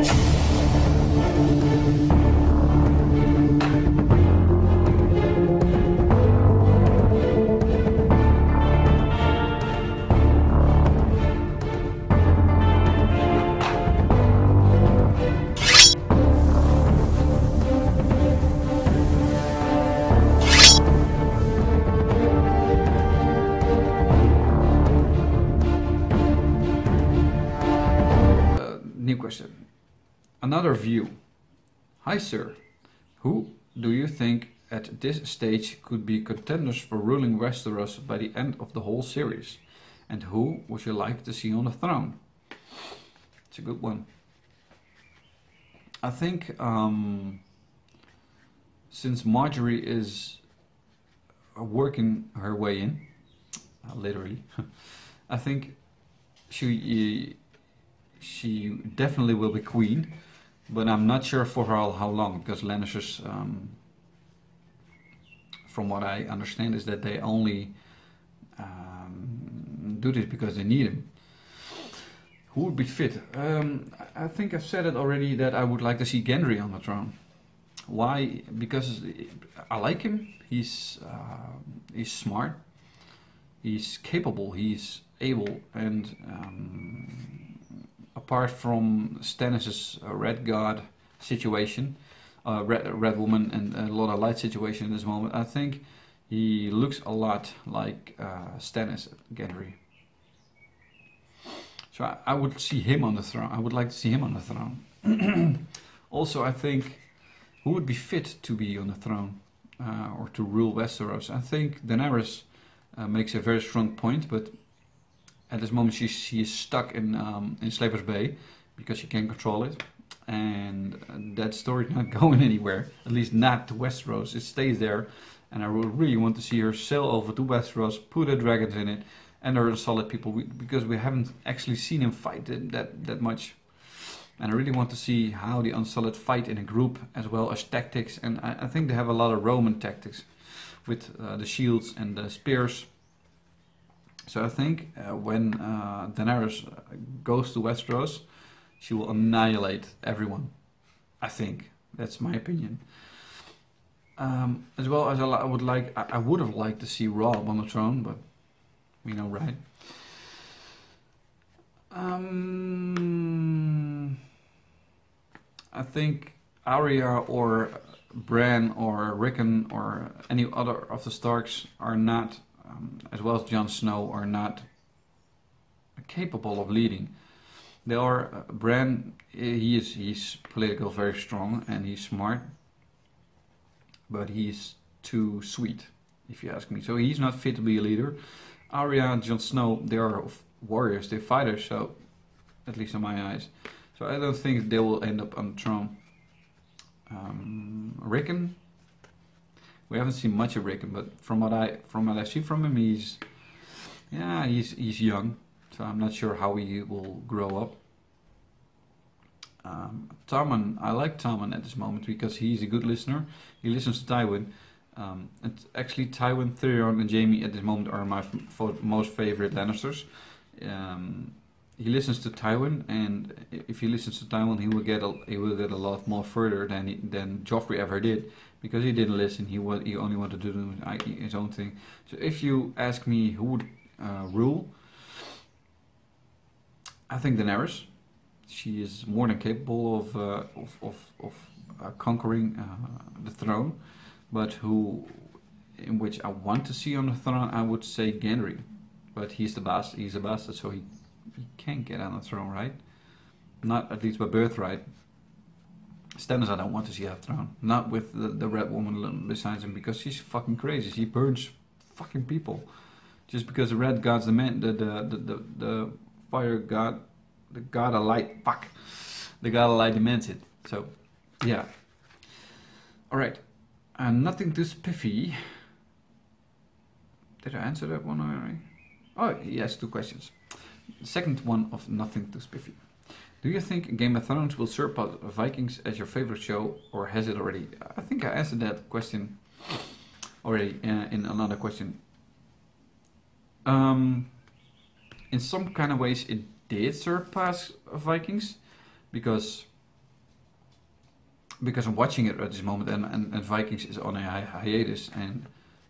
New question. Another view. Hi sir, who do you think at this stage could be contenders for ruling Westeros by the end of the whole series? And who would you like to see on the throne? It's a good one. I think since Marjorie is working her way in, literally, I think she definitely will be queen, but I'm not sure for how long, because Lannisters, from what I understand, is that they only do this because they need him. Who would be fit? I think I've said it already that I would like to see Gendry on the throne. Why? Because I like him. He's smart. He's capable. He's able. And apart from Stannis' Red God situation, Red Woman, and a lot of light situation in this moment, I think he looks a lot like Stannis, Gendry. So I would see him on the throne. I would like to see him on the throne. Also, I think who would be fit to be on the throne or to rule Westeros? I think Daenerys makes a very strong point, but at this moment she is stuck in Slaver's Bay because she can't control it, and that story is not going anywhere. At least not to Westeros. It stays there, and I would really want to see her sail over to Westeros, put her dragons in it, and her solid people, because we haven't actually seen him fight that much. And I really want to see how the Unsullied fight in a group, as well as tactics. And I think they have a lot of Roman tactics with the shields and the spears. So I think when Daenerys goes to Westeros, she will annihilate everyone. I think that's my opinion. As well as I would have liked to see Robb on the throne, but we know, right? I think Arya or Bran or Rickon or any other of the Starks are not, as well as Jon Snow, are not capable of leading. They are Bran. He's political, very strong, and he's smart, but he's too sweet, if you ask me. So he's not fit to be a leader. Arya and Jon Snow, they are warriors, they're fighters, so at least in my eyes. So I don't think they will end up on the throne. Rickon, we haven't seen much of Rickon, but from what I see from him, he's young, so I'm not sure how he will grow up. Tommen, I like Tommen at this moment because he's a good listener. He listens to Tywin. And actually, Tywin, Tyrion, and Jaime at this moment are my most favorite Lannisters. He listens to Tywin, and if he listens to Tywin, he will get a lot more further than Joffrey ever did, because he didn't listen. He only wanted to do his own thing. So if you ask me who would rule, I think Daenerys. She is more than capable of conquering the throne. But in which I want to see on the throne, I would say Gendry. But he's the bastard. He's a bastard, so he can't get on the throne, right? Not at least by birthright. Stannis, I don't want to see on the throne. Not with the Red Woman besides him, because she's fucking crazy. She burns fucking people just because the Red God's the fire god, the god of light. Fuck, the god of light demands it. So, yeah. All right. Nothing too spiffy. Did I answer that one already? Oh, yes, 2 questions. The second one of nothing too spiffy. Do you think Game of Thrones will surpass Vikings as your favorite show, or has it already? I think I answered that question already in another question. In some kind of ways it did surpass Vikings, because because I'm watching it at this moment, and Vikings is on a hiatus, and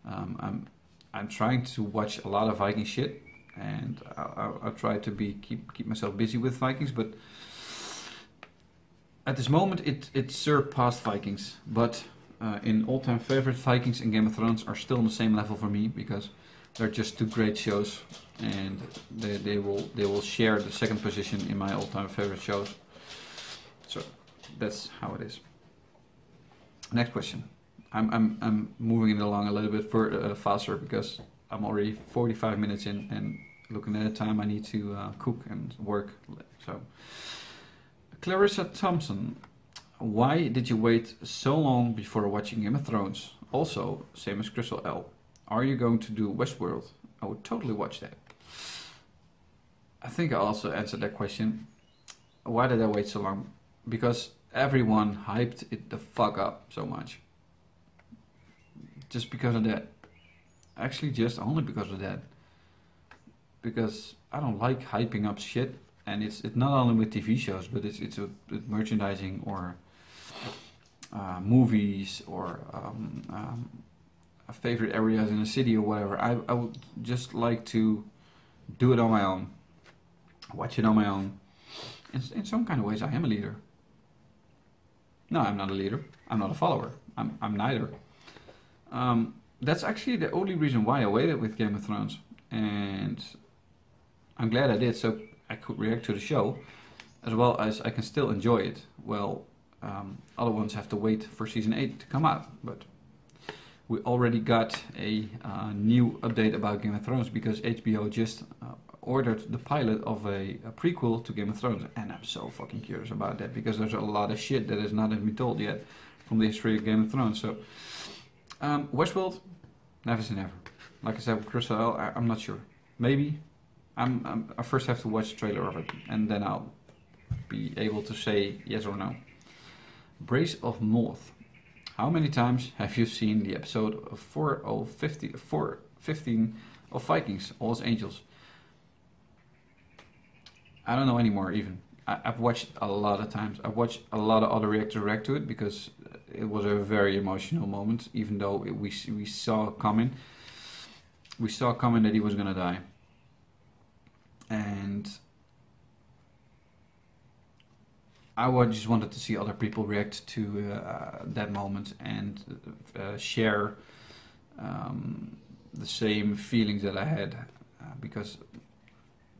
I'm trying to watch a lot of Viking shit, and I'll try to keep myself busy with Vikings, but at this moment it surpassed Vikings. But in all-time favorite, Vikings and Game of Thrones are still on the same level for me, because they're just two great shows, and they will share the second position in my all-time favorite shows. So that's how it is. Next question. I'm moving it along a little bit faster, because I'm already 45 minutes in, and looking at the time I need to cook and work. So, Clarissa Thompson, why did you wait so long before watching Game of Thrones? Also, same as Crystal L. Are you going to do Westworld? I would totally watch that. I think I also answered that question. Why did I wait so long? Because everyone hyped it the fuck up so much. Just because of that. Actually, just only because of that. Because I don't like hyping up shit, and it's not only with TV shows, but it's with merchandising, or movies, or favorite areas in a city or whatever. I would just like to do it on my own, watch it on my own. In some kind of ways, I am a leader. No, I'm not a leader. I'm not a follower. I'm neither. That's actually the only reason why I waited with Game of Thrones, and I'm glad I did, so I could react to the show, as well as I can still enjoy it. Well, other ones have to wait for season 8 to come out, but we already got a new update about Game of Thrones, because HBO just ordered the pilot of a prequel to Game of Thrones, and I'm so fucking curious about that, because there's a lot of shit that has not been told yet from the history of Game of Thrones. So Westworld, never say never. Like I said with Crystal L, I'm not sure. Maybe. I first have to watch the trailer of it, and then I'll be able to say yes or no. Brace of North. How many times have you seen the episode of 415 of Vikings, All Angels? I don't know anymore even. I've watched a lot of times. I've watched a lot of other reactors react to it, because it was a very emotional moment, even though we saw coming. We saw coming that he was gonna die. And I just wanted to see other people react to that moment, and share the same feelings that I had, because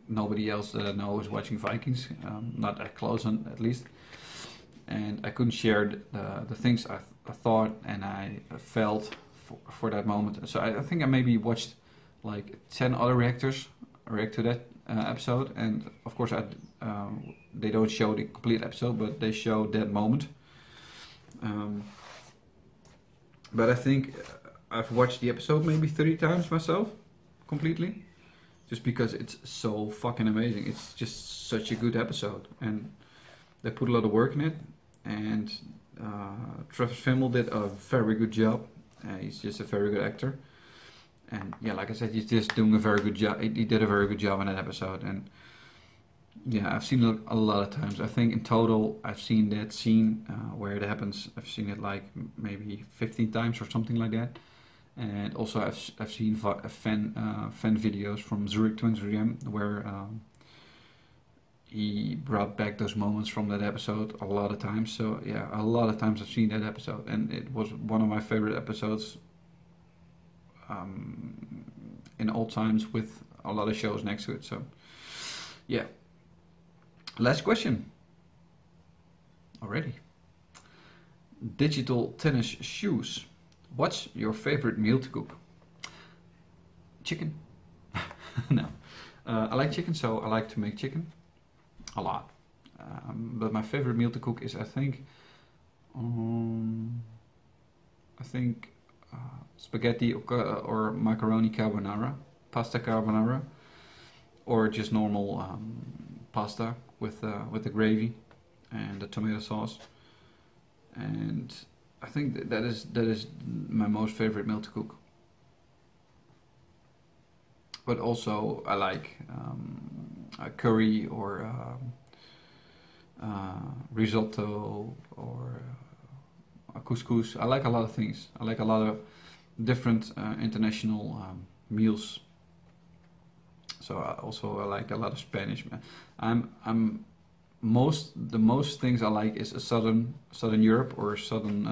nobody else that I know is watching Vikings, not that close at least, and I couldn't share the things I thought and I felt for that moment. So I think I maybe watched like 10 other reactors react to that episode, and of course they don't show the complete episode, but they show that moment. But I think I've watched the episode maybe 3 times myself, completely, just because it's so fucking amazing. It's just such a good episode, and they put a lot of work in it, and Travis Fimmel did a very good job. He's just a very good actor. And yeah, like I said, he's just doing a very good job. He did a very good job in that episode. And yeah, I've seen it a lot of times. I think in total, I've seen that scene where it happens. I've seen it like maybe 15 times or something like that. And also I've seen fan videos from Zurich to Instagram, where he brought back those moments from that episode a lot of times. So yeah, a lot of times I've seen that episode, and it was one of my favorite episodes in all times, with a lot of shows next to it. So yeah, last question already. Digital tennis shoes. What's your favorite meal to cook? Chicken. No, I like chicken, so I like to make chicken a lot. But my favorite meal to cook is, I think spaghetti or macaroni carbonara, pasta carbonara, or just normal pasta with the gravy and the tomato sauce. And I think that is my most favorite meal to cook. But also I like a curry or risotto or couscous. I like a lot of things. I like a lot of different international meals. So I like a lot of Spanish. I'm the most things I like is a southern Europe or southern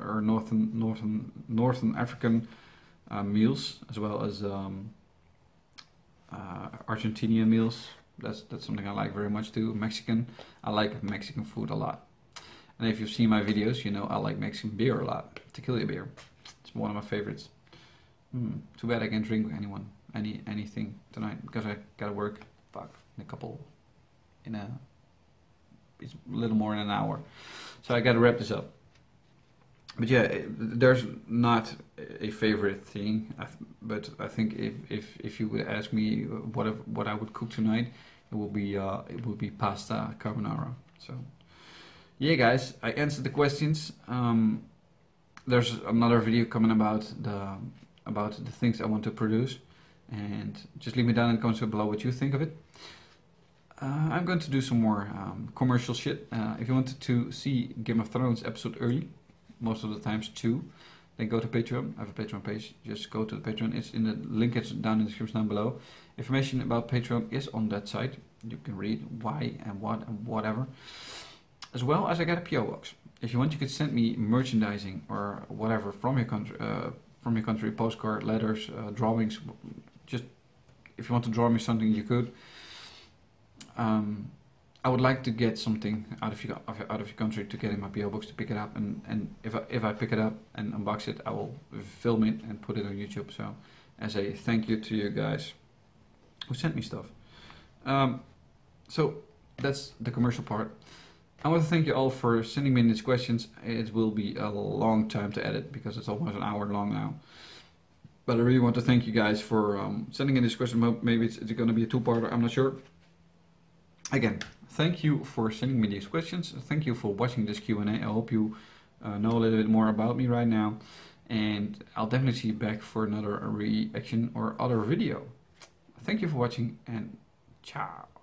or northern African meals, as well as Argentinian meals. That's something I like very much too. Mexican. I like Mexican food a lot. And if you've seen my videos, you know I like Mexican beer a lot. Tequila beer. It's one of my favorites. Too bad I can't drink anything tonight because I gotta work. Fuck. It's a little more than an hour. So I gotta wrap this up. But yeah, there's not a favorite thing. But I think if you would ask me what I would cook tonight, it would be pasta carbonara. So yeah, guys, I answered the questions. There's another video coming about the things I want to produce, and just leave me down in the comments below what you think of it. I'm going to do some more commercial shit. If you wanted to see Game of Thrones episode early, most of the times 2, then go to Patreon. I have a Patreon page. Just go to the Patreon. It's in the link. It's down in the description down below. Information about Patreon is on that site. You can read why and what and whatever. As well as I got a PO box. If you want, you could send me merchandising or whatever from your country, postcard, letters, drawings. Just if you want to draw me something, you could. I would like to get something out of your country to get in my PO box to pick it up, and if I pick it up and unbox it, I will film it and put it on YouTube. So as a thank you to you guys who sent me stuff. So that's the commercial part. I want to thank you all for sending me these questions. It will be a long time to edit because it's almost an hour long now. But I really want to thank you guys for sending in this question. Maybe it's going to be a 2-parter, I'm not sure. Again, thank you for sending me these questions. Thank you for watching this Q&A. I hope you know a little bit more about me right now. And I'll definitely see you back for another reaction or other video. Thank you for watching, and ciao.